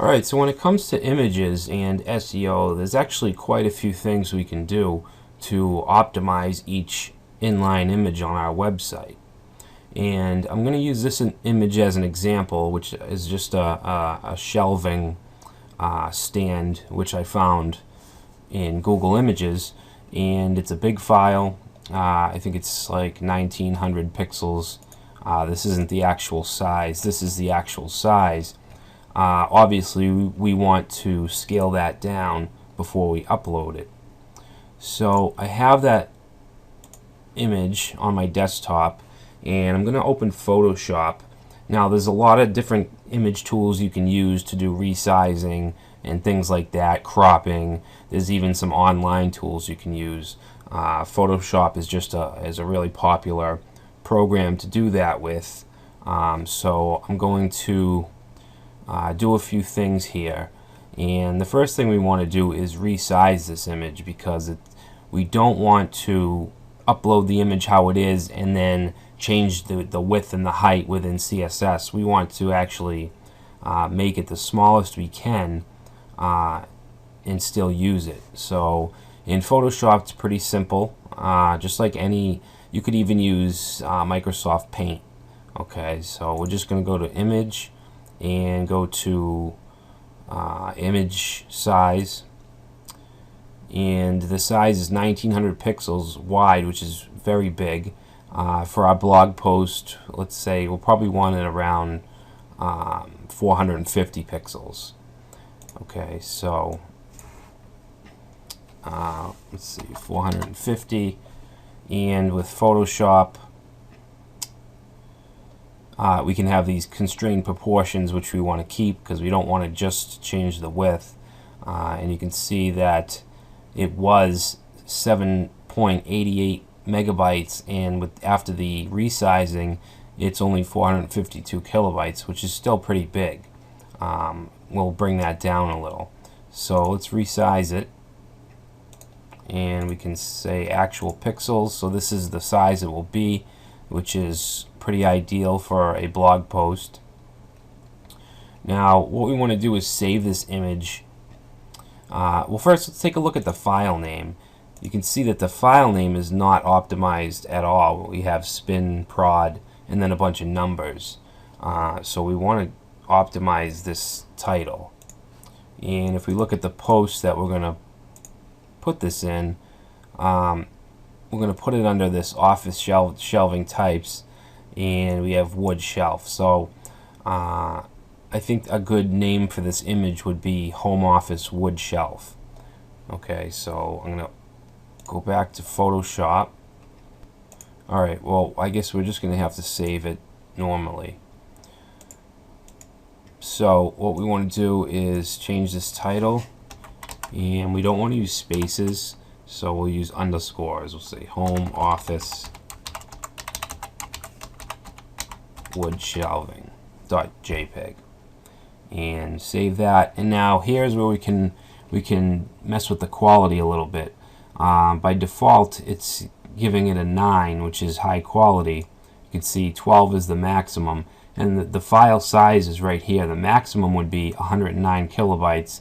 Alright, so when it comes to images and SEO, there's actually quite a few things we can do to optimize each inline image on our website. And I'm going to use this image as an example, which is just a shelving stand which I found in Google Images, and it's a big file. I think it's like 1900 pixels. This isn't the actual size, this is the actual size. Obviously we want to scale that down before we upload it. So I have that image on my desktop and I'm going to open Photoshop. Now there's a lot of different image tools you can use to do resizing and things like that, cropping. There's even some online tools you can use. Photoshop is just is a really popular program to do that with. So I'm going to do a few things here, and the first thing we want to do is resize this image because we don't want to upload the image how it is and then change the width and the height within CSS. We want to actually make it the smallest we can and still use it. So in Photoshop it's pretty simple, just like you could even use Microsoft Paint. Okay, so we're just going to go to Image and go to image size, and the size is 1900 pixels wide, which is very big. For our blog post, let's say we'll probably want it around 450 pixels. Okay, so let's see, 450, and with Photoshop we can have these constrained proportions which we want to keep because we don't want to just change the width. And you can see that it was 7.88 megabytes, and after the resizing it's only 452 kilobytes, which is still pretty big. We'll bring that down a little. So let's resize it, and we can say actual pixels. So this is the size it will be, which is pretty ideal for a blog post. Now what we want to do is save this image. Well, first let's take a look at the file name. You can see that the file name is not optimized at all. We have spin, prod, and then a bunch of numbers. So we want to optimize this title. And if we look at the post that we're going to put this in, we're going to put it under this office shelving types, and we have wood shelf. So I think a good name for this image would be home office wood shelf. Okay, so I'm going to go back to Photoshop. Alright, well I guess we're just going to have to save it normally. So what we want to do is change this title, and we don't want to use spaces, so we'll use underscores. We'll say home office wood shelving .jpg and save that. And now here's where we can mess with the quality a little bit. By default it's giving it a 9, which is high quality. You can see 12 is the maximum, and the file size is right here. The maximum would be 109 kilobytes.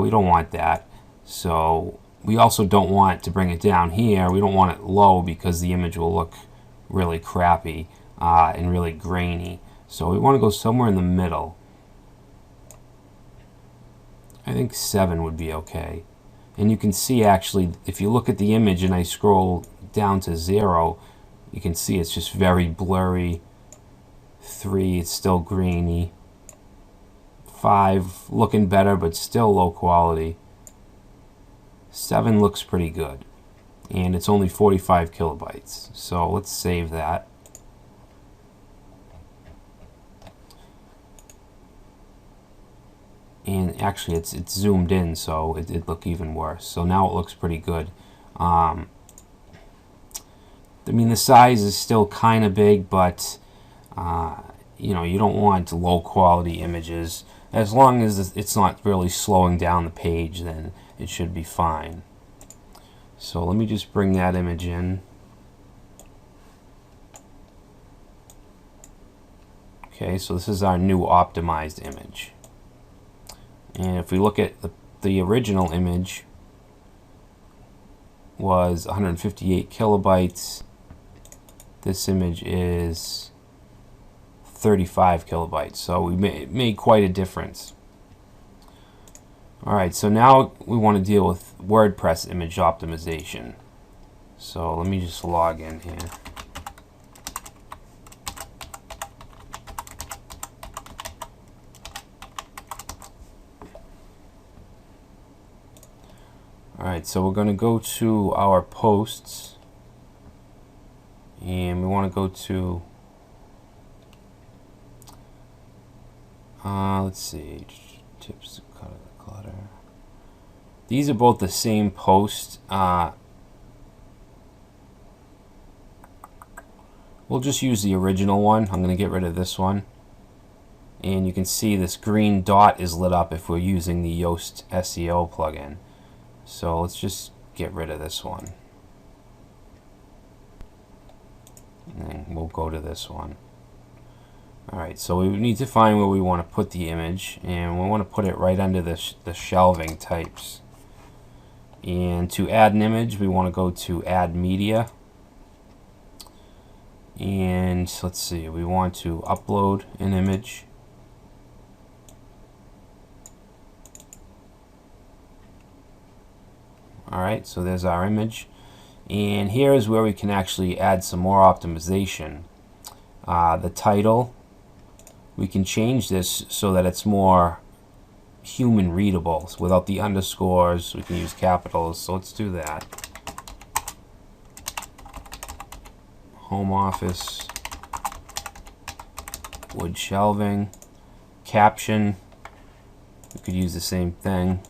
We don't want that. So we also don't want to bring it down here. We don't want it low because the image will look really crappy and really grainy. So we want to go somewhere in the middle. I think 7 would be okay. And you can see actually, if you look at the image and I scroll down to 0, you can see it's just very blurry. 3, it's still grainy. 5, looking better but still low quality. 7 looks pretty good, and it's only 45 kilobytes. So let's save that. And actually it's zoomed in, so it looked even worse. So now it looks pretty good. I mean, the size is still kind of big, but you know, you don't want low quality images. As long as it's not really slowing down the page, then it should be fine. So let me just bring that image in. Okay, so this is our new optimized image. And if we look at the original image was 158 kilobytes. This image is 35 kilobytes. So we made quite a difference. Alright, so now we want to deal with WordPress image optimization. So let me just log in here. Alright, so we're going to go to our posts, and we want to go to, let's see, tips to cut the clutter. These are both the same post. We'll just use the original one. I'm going to get rid of this one. And you can see this green dot is lit up if we're using the Yoast SEO plugin. So let's just get rid of this one. And then we'll go to this one. Alright, so we need to find where we want to put the image, and we want to put it right under the shelving types. And to add an image, we want to go to Add Media. And let's see, we want to upload an image. Alright, so there's our image. And here is where we can actually add some more optimization. The title, we can change this so that it's more human readable. So without the underscores, we can use capitals. So let's do that. Home office, wood shelving, caption, we could use the same thing.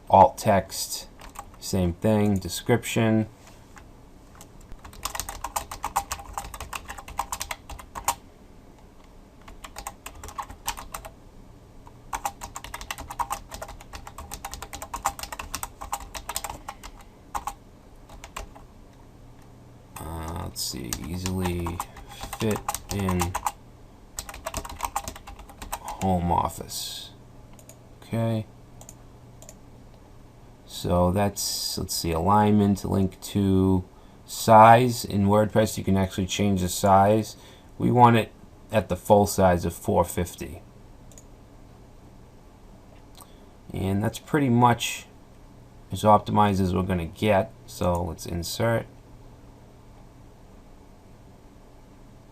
Alt text, same thing. Description, let's see, easily fit in home office. Okay. So that's, let's see, alignment, link to size. In WordPress, you can actually change the size. We want it at the full size of 450. And that's pretty much as optimized as we're going to get. So let's insert.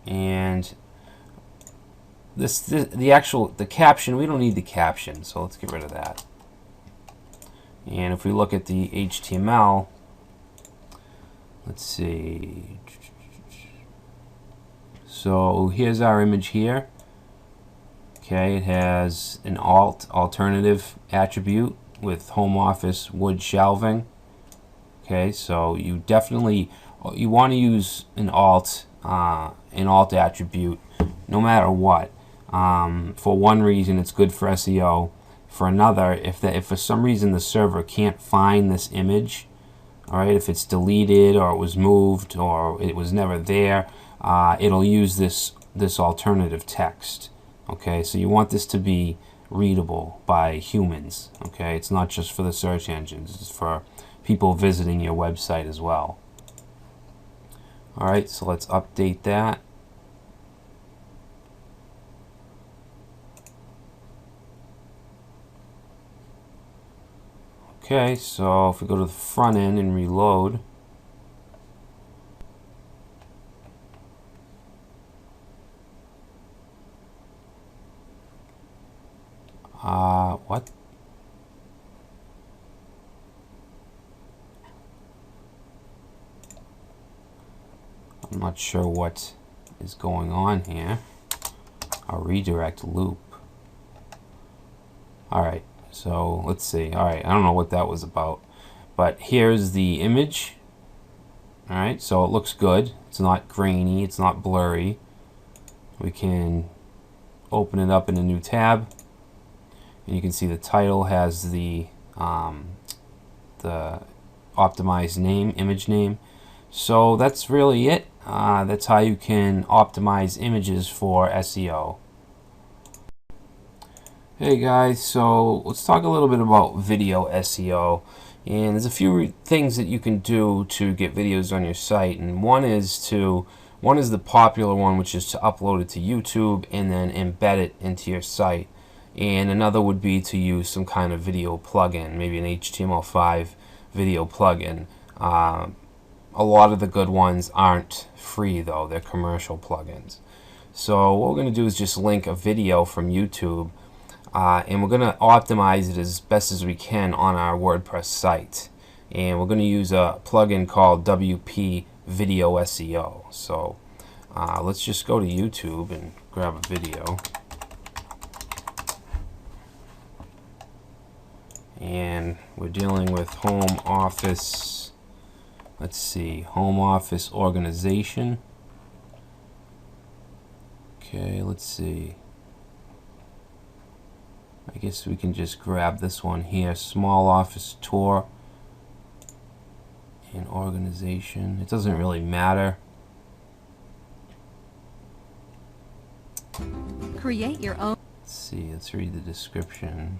And the caption, we don't need the caption, so let's get rid of that. And if we look at the HTML, let's see. So here's our image here. Okay, it has an alternative attribute with home office wood shelving. Okay, so you want to use an alt attribute no matter what. For one reason, it's good for SEO. For another, if for some reason the server can't find this image, all right, if it's deleted or it was moved or it was never there, it'll use this alternative text. Okay, so you want this to be readable by humans. Okay, it's not just for the search engines; it's for people visiting your website as well. All right, so let's update that. Okay, so if we go to the front end and reload, what? I'm not sure what is going on here. A redirect loop. Alright, so let's see. Alright, I don't know what that was about. But here's the image. Alright, so it looks good. It's not grainy, it's not blurry. We can open it up in a new tab. And you can see the title has the optimized name, image name. So that's really it. That's how you can optimize images for SEO. Hey guys, so let's talk a little bit about video SEO. And there's a few things that you can do to get videos on your site, and one is the popular one, which is to upload it to YouTube and then embed it into your site. And another would be to use some kind of video plugin, maybe an HTML5 video plugin. A lot of the good ones aren't free though, they're commercial plugins. So what we're going to do is just link a video from YouTube, and we're going to optimize it as best as we can on our WordPress site. And we're going to use a plugin called WP Video SEO. So let's just go to YouTube and grab a video. And we're dealing with home office. Let's see, home office organization. Okay, let's see. I guess we can just grab this one here, small office tour and organization. It doesn't really matter. Create your own. Let's see, let's read the description.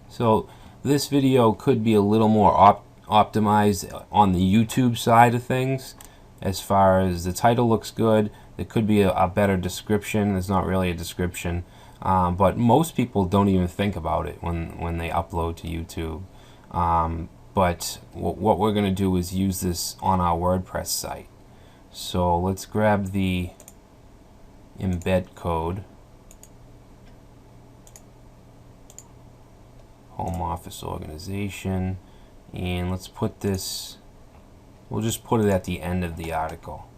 So this video could be a little more optimized on the YouTube side of things. As far as the title looks good, there could be a better description. There's not really a description, but most people don't even think about it when they upload to YouTube. But what we're going to do is use this on our WordPress site. So let's grab the embed code. Home office organization, and let's put this, we'll just put it at the end of the article.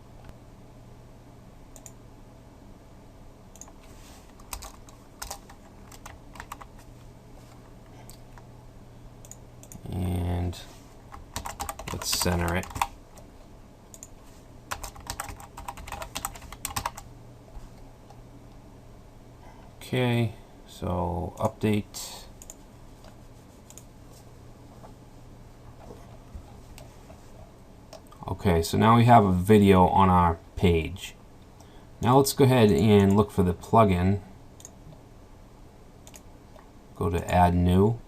And let's center it. Okay, so update. Okay, so now we have a video on our page. Now let's go ahead and look for the plugin. Go to Add New,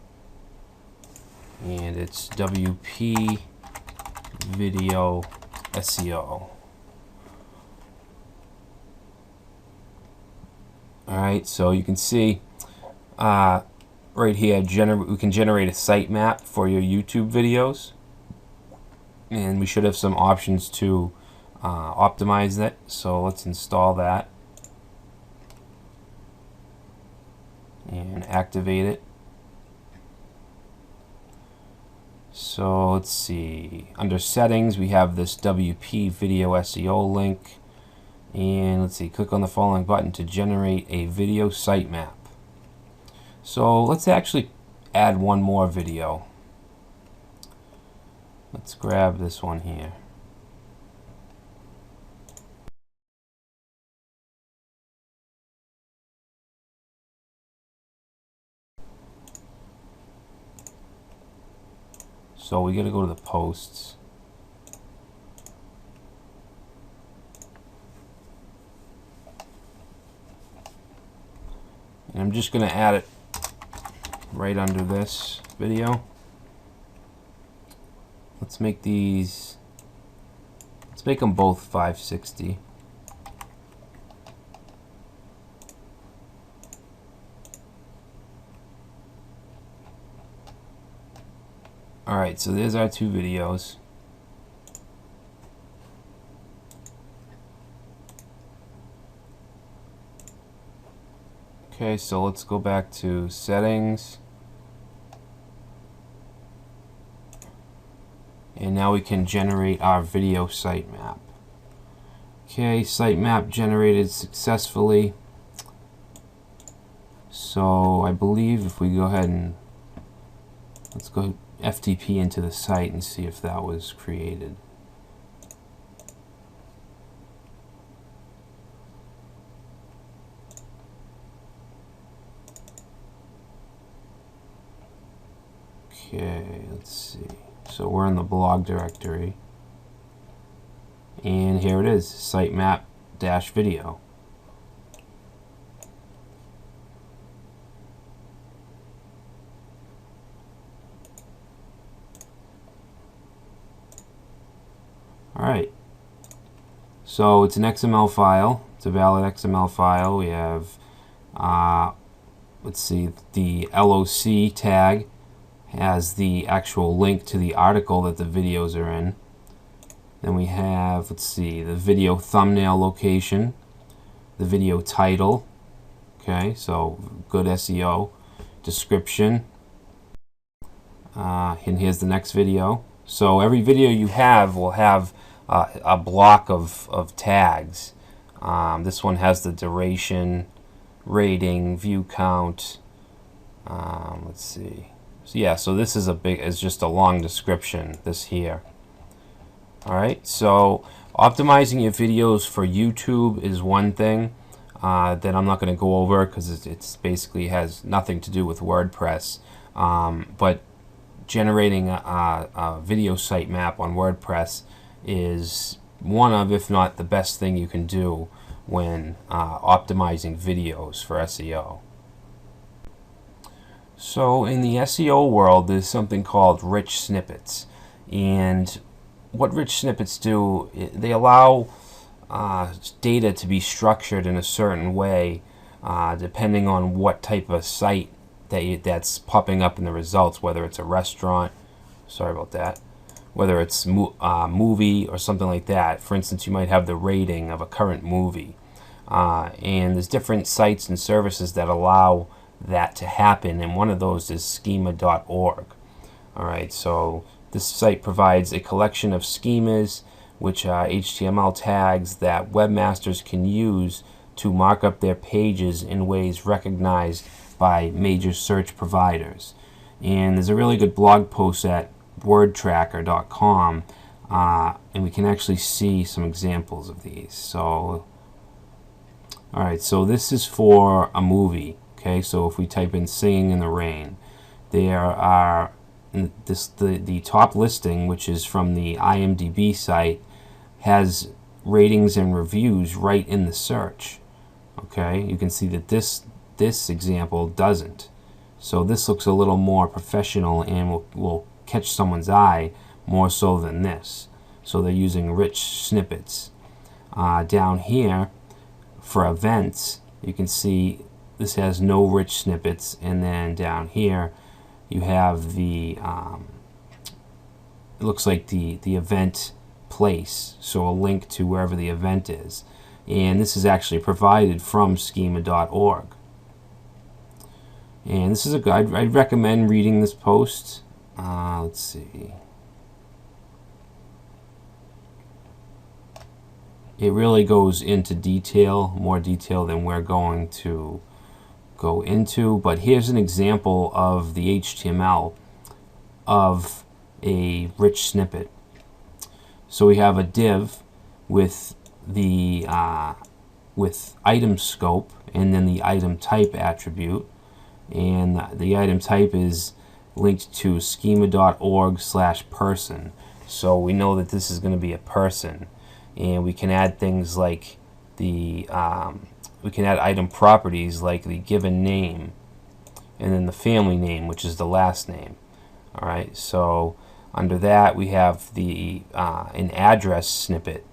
and it's WP Video SEO. Alright, so you can see right here, we can generate a sitemap for your YouTube videos. And we should have some options to optimize that. So let's install that and activate it. So let's see, under settings we have this WP Video SEO link, and let's see, click on the following button to generate a video sitemap. So let's actually add one more video. Let's grab this one here. So we got to go to the posts. And I'm just going to add it right under this video. Let's make these, let's make them both 560. Alright, so there's our two videos. Okay, so let's go back to settings. And now we can generate our video sitemap. Okay, sitemap generated successfully. So I believe if we go ahead and let's go FTP into the site and see if that was created. Okay, let's see. So we're in the blog directory, and here it is, sitemap robot.txt-video. Alright, so it's an XML file. It's a valid XML file. We have, let's see, the LOC tag has the actual link to the article that the videos are in. Then we have, let's see, the video thumbnail location, the video title, okay, so good SEO, description, and here's the next video. So every video you have will have a block of tags. This one has the duration, rating, view count. Let's see. So yeah, so this is just a long description. This here. All right. So optimizing your videos for YouTube is one thing that I'm not going to go over because it's basically has nothing to do with WordPress. But generating a video sitemap on WordPress is one of, if not the best thing you can do when optimizing videos for SEO. So in the SEO world, there's something called rich snippets, and what rich snippets do, they allow data to be structured in a certain way depending on what type of site that's popping up in the results, whether it's a restaurant, sorry about that, whether it's movie or something like that. For instance, you might have the rating of a current movie, and there's different sites and services that allow that to happen, and one of those is Schema.org. Alright, so this site provides a collection of schemas, which are HTML tags that webmasters can use to mark up their pages in ways recognized by major search providers. And there's a really good blog post at wordtracker.com, and we can actually see some examples of these. So, alright, so this is for a movie. Okay, so if we type in Singing in the Rain, there are the top listing, which is from the IMDb site, has ratings and reviews right in the search. Okay, you can see that this example doesn't. So this looks a little more professional and will catch someone's eye more so than this. So they're using rich snippets. Down here for events, you can see this has no rich snippets, and then down here you have the it looks like the event place, so a link to wherever the event is, and this is actually provided from schema.org. And this is a good, I'd recommend reading this post. Let's see, it really goes into detail, more detail than we're going to go into, but here's an example of the HTML of a rich snippet. So we have a div with the with item scope and then the item type attribute, and the item type is linked to schema.org/person. So we know that this is going to be a person, and we can add things like the we can add item properties like the given name and then the family name, which is the last name. Alright, so under that we have the an address snippet.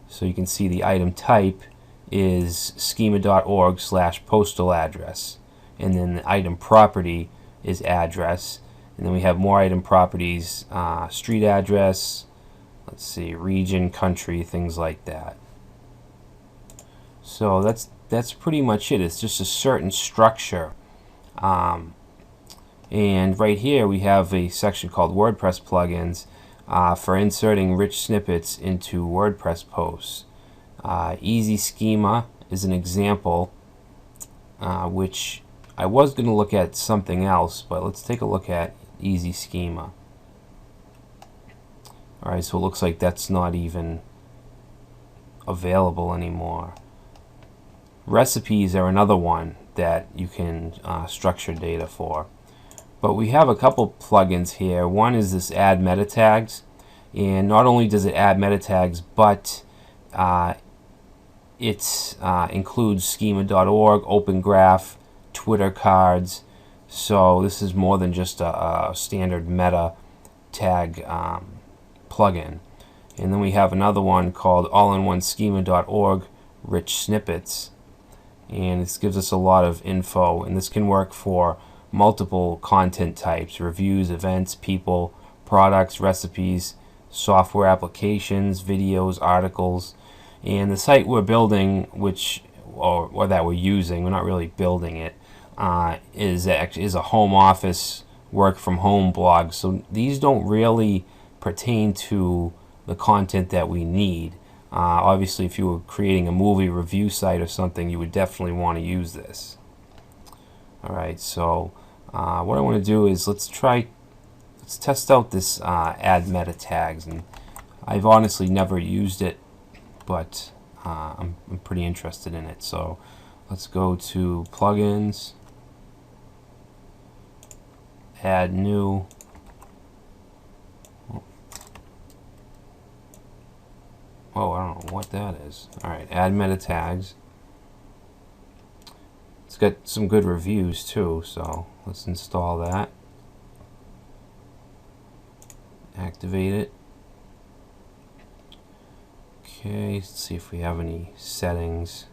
So you can see the item type is schema.org/postal address, and then the item property is address, and then we have more item properties, street address, let's see, region, country, things like that. So that's pretty much it. It's just a certain structure. And right here we have a section called WordPress plugins for inserting rich snippets into WordPress posts. Easy Schema is an example, which I was going to look at something else, but let's take a look at Easy Schema. Alright, so it looks like that's not even available anymore. Recipes are another one that you can structure data for. But we have a couple plugins here. One is this add meta tags, and not only does it add meta tags, but it includes schema.org, Open Graph, Twitter cards. So this is more than just a standard meta tag plugin. And then we have another one called all-in-one schema.org, rich snippets. And this gives us a lot of info, and this can work for multiple content types: reviews, events, people, products, recipes, software applications, videos, articles. And the site we're building, or that we're using, we're not really building it, is a home office work from home blog. So these don't really pertain to the content that we need. Obviously, if you were creating a movie review site or something, you would definitely want to use this. Alright, so what I want to do is let's test out this add meta tags. And I've honestly never used it, but I'm pretty interested in it. So let's go to plugins, add new. Oh, I don't know what that is. Alright, add meta tags. It's got some good reviews too, so let's install that. Activate it. Okay, let's see if we have any settings.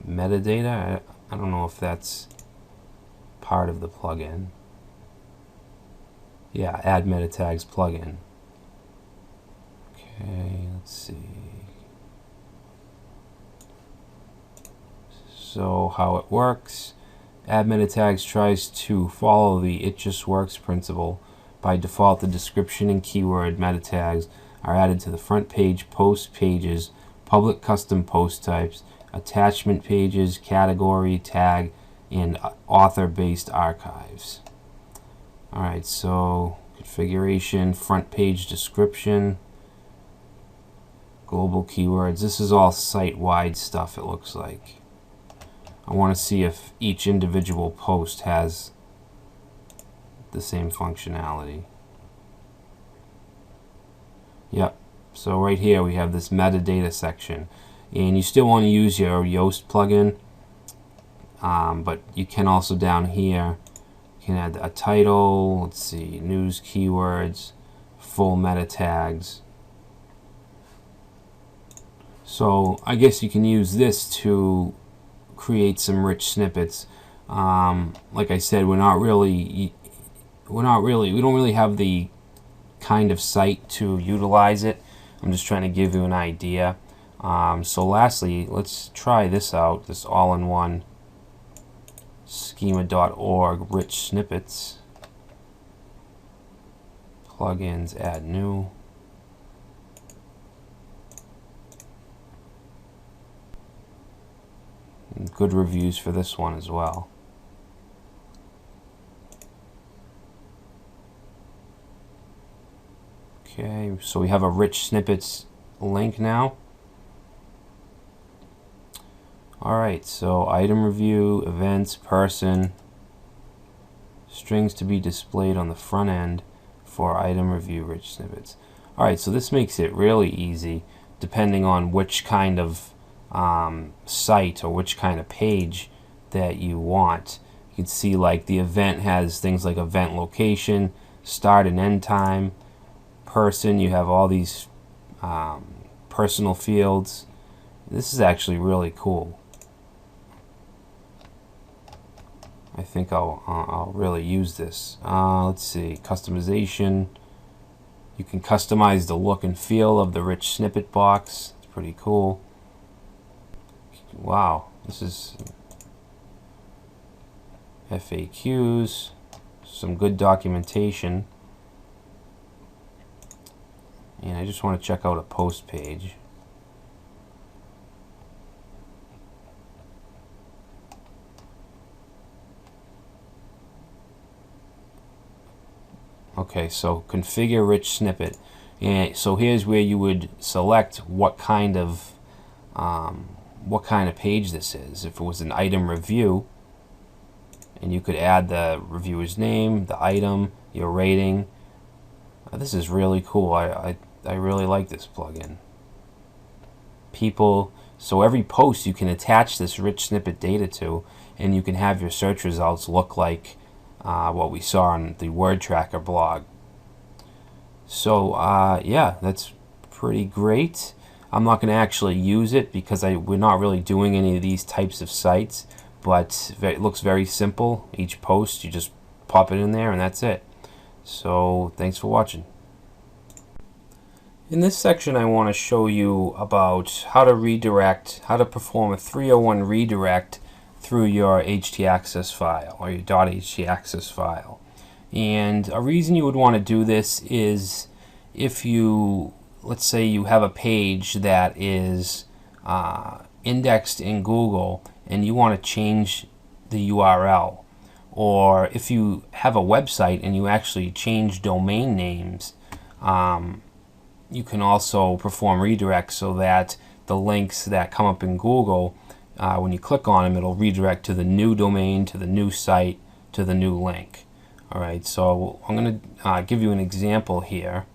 Metadata, I don't know if that's part of the plugin. Yeah, add meta tags plugin. Okay, let's see. So how it works: add meta tags tries to follow the "it just works" principle. By default, the description and keyword meta tags are added to the front page, post pages, public custom post types, attachment pages, category, tag, and author-based archives. Alright, so configuration, front page description, global keywords. This is all site-wide stuff, it looks like. I want to see if each individual post has the same functionality. Yep, so right here we have this metadata section, and you still want to use your Yoast plugin, but you can also down here you can add a title, let's see, news keywords, full meta tags. So I guess you can use this to create some rich snippets. Like I said, we don't really have the kind of site to utilize it. I'm just trying to give you an idea. So lastly, let's try this out, this all-in-one schema.org rich snippets. Plugins, add new. And good reviews for this one as well. Okay, so we have a rich snippets link now. Alright, so item review, events, person, strings to be displayed on the front end for item review rich snippets. Alright, so this makes it really easy depending on which kind of site or which kind of page that you want. You can see like the event has things like event location, start and end time, person, you have all these personal fields. This is actually really cool. I think I'll really use this. Let's see, customization. You can customize the look and feel of the rich snippet box. It's pretty cool. Wow, this is FAQs, some good documentation. And I just want to check out a post page. Okay, so configure rich snippet. And so here's where you would select what kind of page this is. If it was an item review, and you could add the reviewer's name, the item, your rating. This is really cool. I I really like this plugin. So every post you can attach this rich snippet data to, and you can have your search results look like what we saw on the Word Tracker blog. So yeah, that's pretty great. I'm not going to actually use it because we're not really doing any of these types of sites, but it looks very simple. Each post, you just pop it in there and that's it. So thanks for watching. In this section, I want to show you about how to perform a 301 redirect through your htaccess file or your .htaccess file. And a reason you would want to do this is if let's say you have a page that is indexed in Google and you want to change the URL, or if you have a website and you actually change domain names, you can also perform redirects so that the links that come up in Google, when you click on them, it'll redirect to the new domain, to the new site, to the new link. Alright, so I'm going to give you an example here.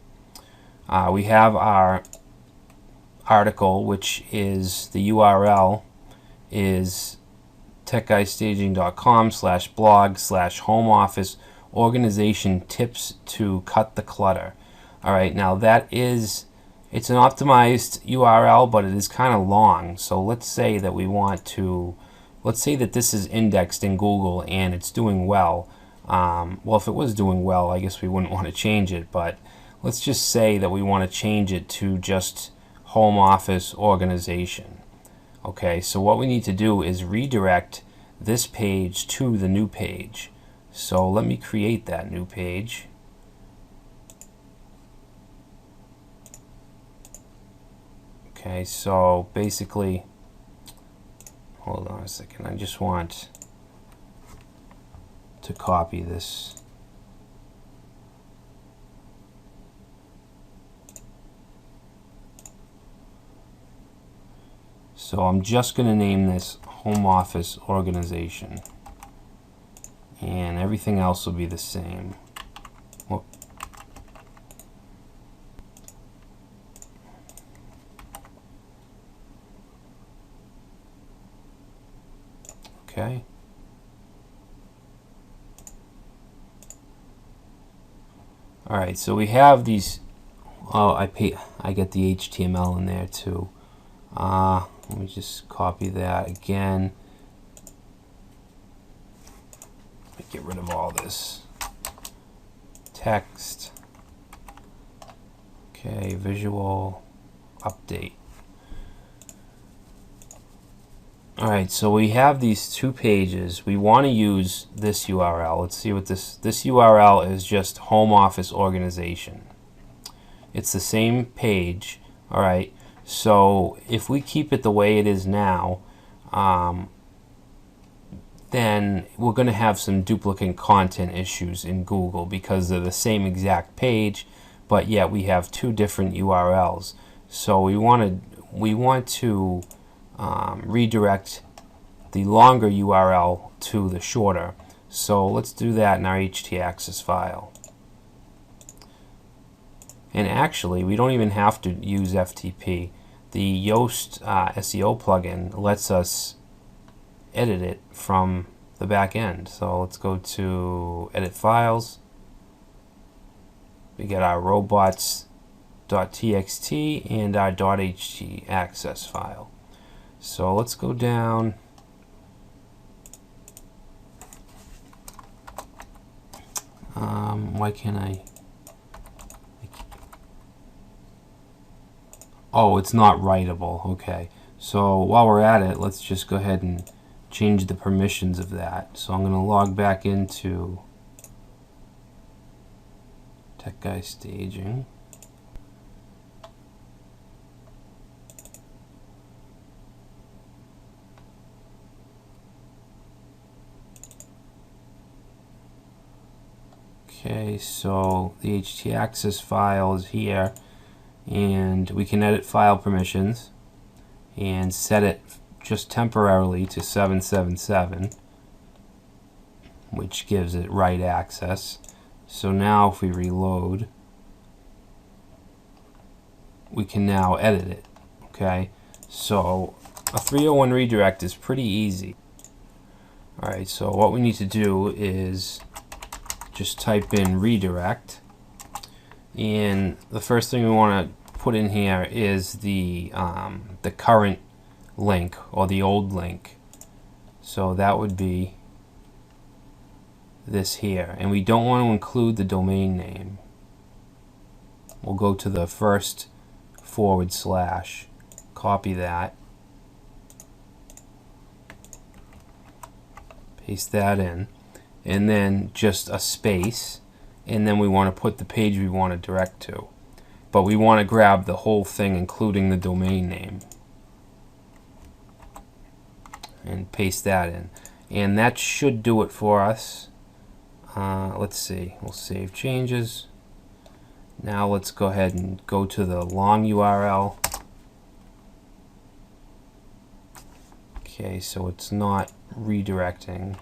We have our article, which is the URL is techguystaging.com/blog/home office organization tips to cut the clutter. Alright, now it's an optimized URL, but it is kind of long. So let's say that this is indexed in Google and it's doing well. Well, if it was doing well, I guess we wouldn't want to change it, but let's just say that we want to change it to just home office organization. Okay, so what we need to do is redirect this page to the new page. So let me create that new page. Okay, so basically, hold on a second, I just want to copy this. So I'm just going to name this home office organization, and everything else will be the same. Whoop. Okay. Alright, so we have these. Oh, I get the HTML in there too. Let me just copy that again. Get rid of all this text. Okay, visual update. Alright, so we have these two pages. We want to use this URL. Let's see what this URL is. Just home office organization. It's the same page. Alright, so if we keep it the way it is now, then we're going to have some duplicate content issues in Google because they're the same exact page, but yet we have two different URLs. So we want to redirect the longer URL to the shorter. So let's do that in our htaccess file. And actually, we don't even have to use FTP. The Yoast SEO plugin lets us edit it from the back end. So let's go to Edit Files. We get our robots.txt and our .htaccess file. So let's go down. Why can't I? Oh, it's not writable. Okay. So while we're at it, let's just go ahead and change the permissions of that. So I'm going to log back into TechGuyStaging. Okay, so the htaccess file is here, and we can edit file permissions and set it just temporarily to 777, which gives it write access. So now if we reload, we can now edit it. Okay, so a 301 redirect is pretty easy. Alright, so what we need to do is just type in redirect, and the first thing we want to put in here is the current link or the old link. So that would be this here, and we don't want to include the domain name. We'll go to the first /, copy that, paste that in, and then just a space, and then we want to put the page we want to direct to. But we want to grab the whole thing, including the domain name, and paste that in. And that should do it for us. Let's see, we'll save changes. Now let's go ahead and go to the long URL. Okay, so it's not redirecting.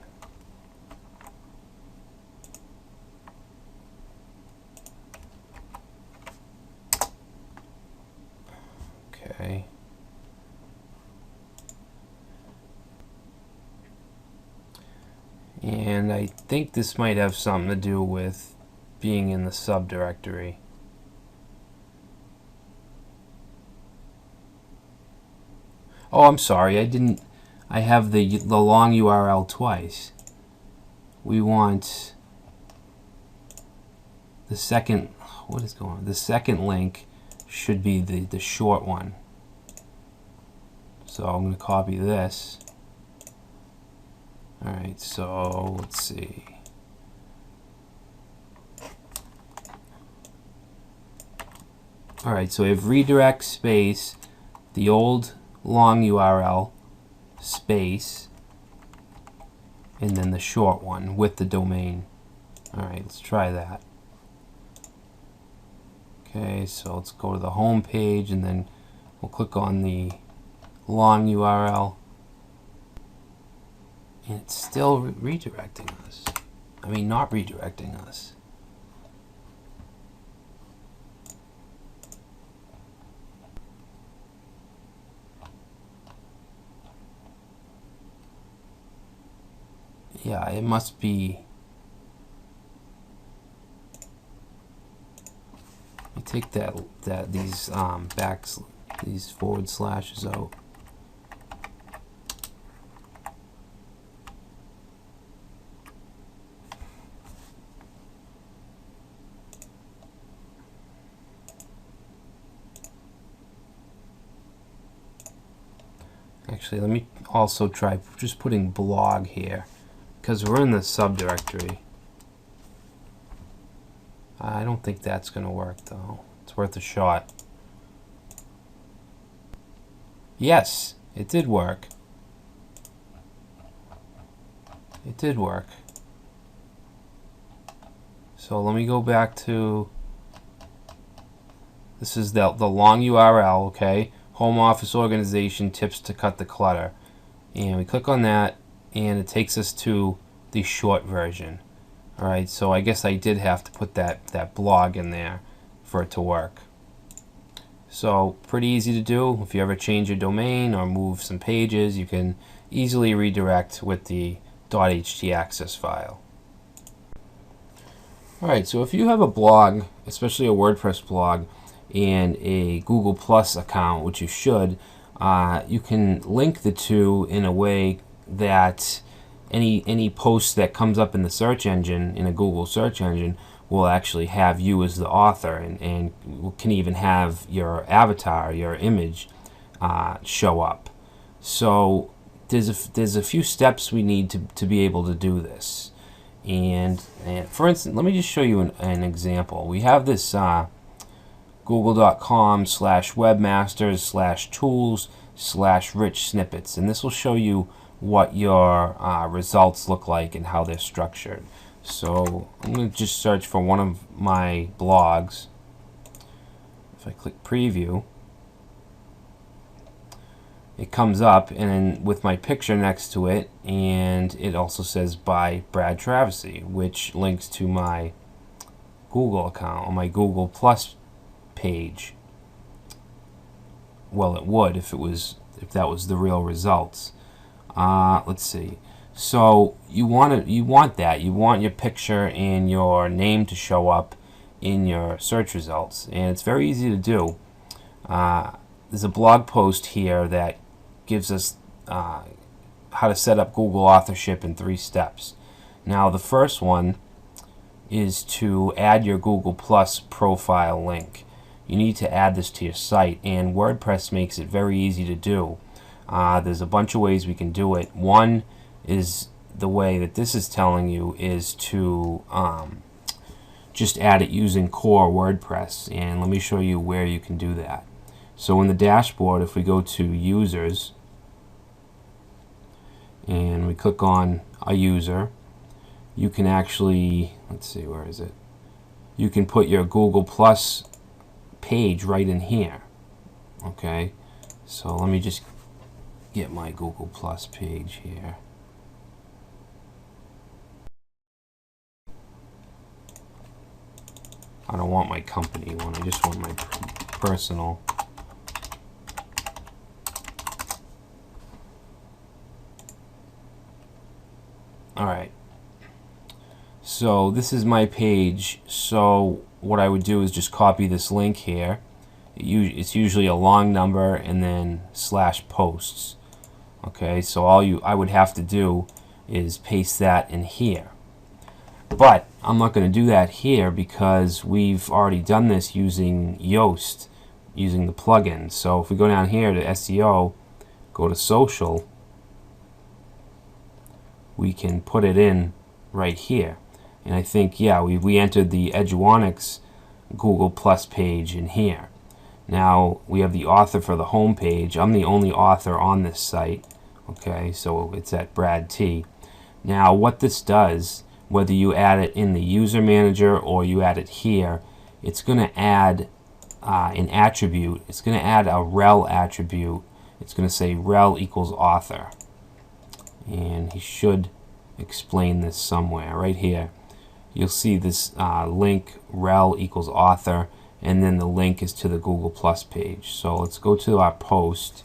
Okay. And I think this might have something to do with being in the subdirectory. Oh, I'm sorry, I have the long URL twice. We want the second, what is going on? The second link should be the short one. So I'm going to copy this. Alright, so let's see. Alright, so we have redirect space, the old long URL space, and then the short one with the domain. Alright, let's try that. Okay, so let's go to the home page, and then we'll click on the long URL, and it's still redirecting us. I mean, not redirecting us. Yeah, it must be. Let me take these these forward slashes out. Actually, let me also try just putting blog here, because we're in the subdirectory. I don't think that's going to work, though. It's worth a shot. Yes, it did work. It did work. So let me go back to, this is the long URL, okay? Home office organization, tips to cut the clutter. And we click on that, and it takes us to the short version. Alright, so I guess I did have to put that blog in there for it to work. So pretty easy to do. If you ever change your domain or move some pages, you can easily redirect with the .htaccess file. Alright, so if you have a blog, especially a WordPress blog, and a Google Plus account, which you should, you can link the two in a way that any post that comes up in the search engine, in a Google search engine, will actually have you as the author, and can even have your avatar, your image, show up. So there's a few steps we need to be able to do this. And for instance, let me just show you an example. We have this google.com/webmasters/tools/rich snippets, and this will show you what your results look like and how they're structured. So I'm going to just search for one of my blogs. If I click preview, it comes up, and then with my picture next to it, and it also says by Brad Travesey, which links to my Google account, or my Google Plus page. well, it would if that was the real results. Let's see. So you want that. You want your picture and your name to show up in your search results, and it's very easy to do. There's a blog post here that gives us how to set up Google authorship in 3 steps. Now, the first one is to add your Google Plus profile link. You need to add this to your site, and WordPress makes it very easy to do. There's a bunch of ways we can do it. One is the way that this is telling you is to just add it using core WordPress, and let me show you where you can do that. So in the dashboard, if we go to users and we click on a user, you can actually, let's see, where is it? You can put your Google Plus page right in here. Okay, so let me just get my Google Plus page here. I don't want my company one, I just want my personal. Alright, so this is my page. So what I would do is just copy this link here. It's usually a long number and then /posts. Okay, so I would have to do is paste that in here. But I'm not going to do that here because we've already done this using Yoast, using the plugin. So if we go down here to SEO, go to social, we can put it in right here. And I think, yeah, we entered the Eduonix Google Plus page in here. Now we have the author for the home page. I'm the only author on this site. Okay, so it's at Brad T. Now what this does, whether you add it in the user manager or you add it here, it's going to add an attribute. It's going to add a rel attribute. It's going to say rel equals author. And he should explain this somewhere right here. You'll see this link rel equals author, and then the link is to the Google Plus page. So let's go to our post,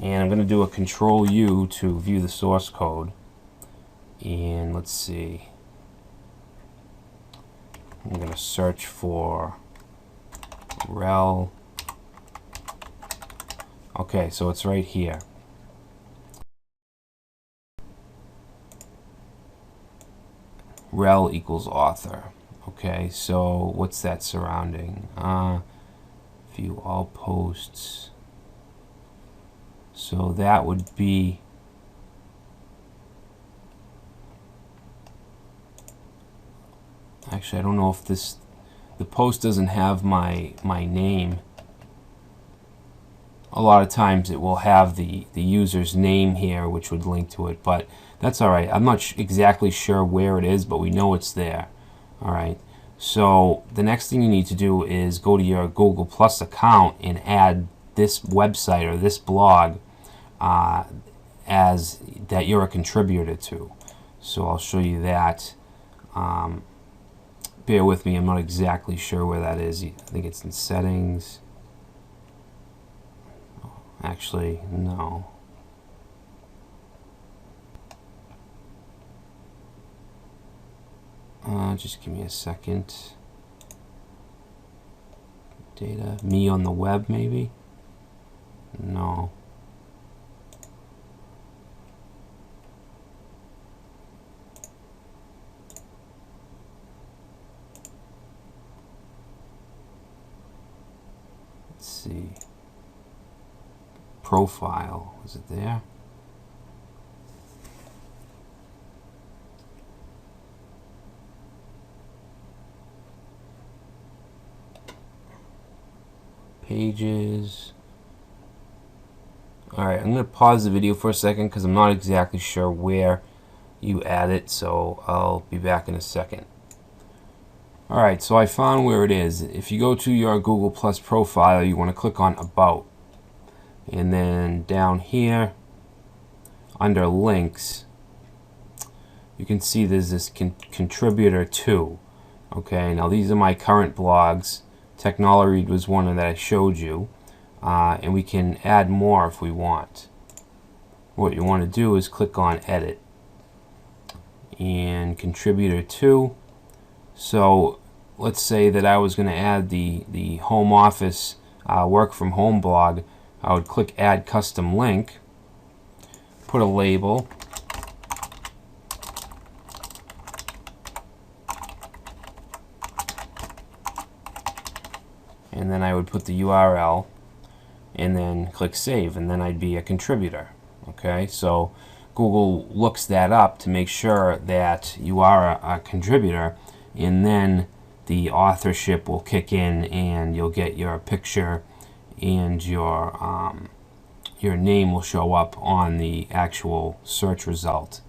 and I'm going to do a Control U to view the source code. And let's see, I'm going to search for rel. Okay, so it's right here. Rel equals author. Okay, so what's that surrounding? View all posts. So that would be actually, I don't know if the post doesn't have my name. A lot of times it will have the user's name here, which would link to it, but that's alright. I'm not exactly sure where it is, but we know it's there. Alright, so the next thing you need to do is go to your Google Plus account and add this website or this blog as that you're a contributor to. So I'll show you that. Bear with me, I'm not exactly sure where that is. I think it's in settings. Actually, no. Just give me a second. Data, me on the web, maybe? No. Let's see. Profile, is it there? Pages. Alright, I'm going to pause the video for a second because I'm not exactly sure where you add it, so I'll be back in a second. Alright, so I found where it is. If you go to your Google Plus profile, you want to click on About. And then down here, under Links, you can see there's this Contributor To. Okay, now these are my current blogs. Technoloread was one that I showed you. and we can add more if we want. What you want to do is click on Edit and Contributor 2. So let's say that I was going to add the home office work from home blog. I would click Add Custom Link, put a label, and then I would put the URL and then click Save, and then I'd be a contributor. Okay, so Google looks that up to make sure that you are a contributor, and then the authorship will kick in and you'll get your picture and your name will show up on the actual search result.